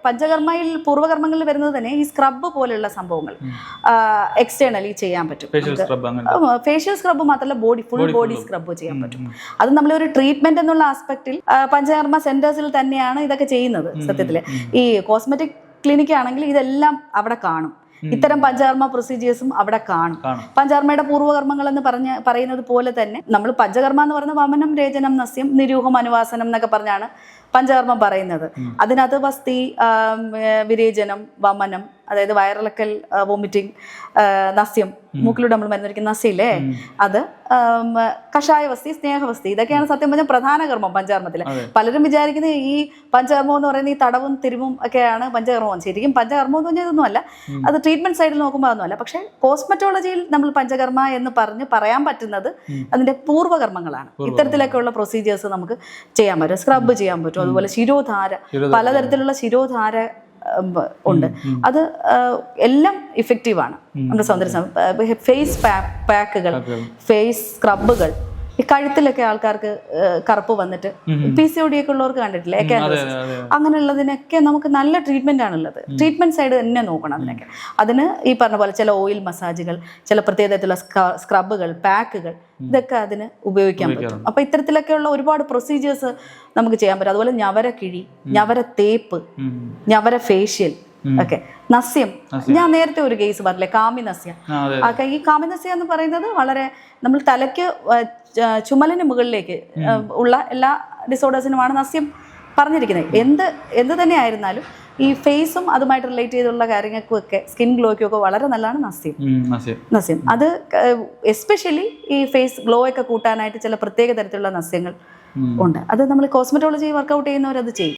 പഞ്ചകർമ്മയിൽ പൂർവ്വകർമ്മങ്ങളിൽ വരുന്നത് തന്നെ ഈ സ്ക്രബ് പോലെയുള്ള സംഭവങ്ങൾ എക്സ്റ്റേണലി ചെയ്യാൻ പറ്റും. ഫേഷ്യൽ സ്ക്രബ് മാത്രമല്ല, ഫുൾ ബോഡി സ്ക്രബ് ചെയ്യാൻ പറ്റും. അത് നമ്മളൊരു ട്രീറ്റ്മെന്റ് എന്നുള്ള ആസ്പെക്റ്റിൽ പഞ്ചകർമ്മ സെന്റേഴ്സിൽ തന്നെയാണ് ഇതൊക്കെ ചെയ്യുന്നത്. സത്യത്തില് ഈ കോസ്മെറ്റിക് ക്ലിനിക് ആണെങ്കിൽ ഇതെല്ലാം അവിടെ കാണും. ഇത്തരം പഞ്ചകർമ്മ പ്രൊസീജിയേഴ്സും അവിടെ കാണും. പഞ്ചകർമ്മയുടെ പൂർവ്വകർമ്മങ്ങൾ എന്ന് പറയുന്നത് പോലെ തന്നെ നമ്മൾ പഞ്ചകർമ്മ എന്ന് പറയുന്നത് വമനം, രേചനം, നസ്യം, നിരൂഹം, അനുവാസനം എന്നൊക്കെ പറഞ്ഞാണ് പഞ്ചകർമ്മം പറയുന്നത്. അതിനകത്ത് വസ്തി, വിരേചനം, വമനം, അതായത് വയറിളക്കൽ, വോമിറ്റിംഗ്, നസ്യം, മൂക്കിലൂടെ നമ്മൾ മരുന്നൊരിക്കുന്ന നസ്യല്ലേ, അത് കഷായവസ്തി, സ്നേഹവസ്തി, ഇതൊക്കെയാണ് സത്യം പറഞ്ഞാൽ പ്രധാന കർമ്മം പഞ്ചകർമ്മത്തിൽ. പലരും വിചാരിക്കുന്നത് ഈ പഞ്ചകർമ്മം എന്ന് പറയുന്നത് ഈ തടവും തിരുവും ഒക്കെയാണ് പഞ്ചകർമ്മം. ശരിക്കും പഞ്ചകർമ്മം എന്ന് പറഞ്ഞാൽ ഇതൊന്നുമല്ല, അത് ട്രീറ്റ്മെന്റ് സൈഡിൽ നോക്കുമ്പോൾ അതൊന്നുമല്ല. പക്ഷെ കോസ്മെറ്റോളജിയിൽ നമ്മൾ പഞ്ചകർമ്മ എന്ന് പറയാൻ പറ്റുന്നത് അതിന്റെ പൂർവ്വകർമ്മങ്ങളാണ്. ഇത്തരത്തിലൊക്കെയുള്ള പ്രൊസീജിയേഴ്സ് നമുക്ക് ചെയ്യാൻ പറ്റും. സ്ക്രബ് ചെയ്യാൻ പറ്റും. അതുപോലെ ശിരോധാര, പലതരത്തിലുള്ള ശിരോധാര ഉണ്ട്. അത് എല്ലാം ഇഫക്റ്റീവാണ് നമ്മുടെ സൗന്ദര്യ. ഫേസ് പാക്കുകൾ, ഫേസ് സ്ക്രബുകൾ, ഈ കഴുത്തിലൊക്കെ ആൾക്കാർക്ക് കറുപ്പ് വന്നിട്ട് PCOD ഒക്കെ ഉള്ളവർക്ക് കണ്ടിട്ടില്ലേ, അങ്ങനെയുള്ളതിനൊക്കെ നമുക്ക് നല്ല ട്രീറ്റ്മെന്റ് ആണുള്ളത്. ട്രീറ്റ്മെന്റ് സൈഡ് തന്നെ നോക്കണം അതിനൊക്കെ. അതിന് ഈ പറഞ്ഞ പോലെ ചില ഓയിൽ മസാജുകൾ, ചില പ്രത്യേക തരത്തിലുള്ള സ്ക്രബുകൾ, പാക്കുകൾ, ഇതൊക്കെ അതിന് ഉപയോഗിക്കാൻ പറ്റും. അപ്പൊ ഇത്തരത്തിലൊക്കെയുള്ള ഒരുപാട് പ്രൊസീജിയേഴ്സ് നമുക്ക് ചെയ്യാൻ പറ്റും. അതുപോലെ ഞവര കിഴി, ഞവര തേപ്പ്, ഞവര ഫേഷ്യൽ ഒക്കെ. നസ്യം, ഞാൻ നേരത്തെ ഒരു കേസ് പറഞ്ഞില്ലേ, കാമിനസ്യം. ഈ കാമിനസ്യം എന്ന് പറയുന്നത് വളരെ നമ്മൾ തലയ്ക്ക് ചുമലിന് മുകളിലേക്ക് ഉള്ള എല്ലാ ഡിസോർഡേഴ്സിനുമാണ് നസ്യം പറഞ്ഞിരിക്കുന്നത്. എന്ത് തന്നെ ആയിരുന്നാലും ഈ ഫേസും അതുമായിട്ട് റിലേറ്റ് ചെയ്തുള്ള കാര്യങ്ങൾക്കും ഒക്കെ, സ്കിൻ ഗ്ലോയ്ക്കും ഒക്കെ വളരെ നല്ലതാണ് നസ്യം. അത് എസ്പെഷ്യലി ഈ ഫേസ് ഗ്ലോ ഒക്കെ കൂട്ടാനായിട്ട് ചില പ്രത്യേക തരത്തിലുള്ള നസ്യങ്ങൾ ഉണ്ട്. അത് നമ്മൾ കോസ്മെറ്റോളജി വർക്കൗട്ട് ചെയ്യുന്നവരത് ചെയ്യും.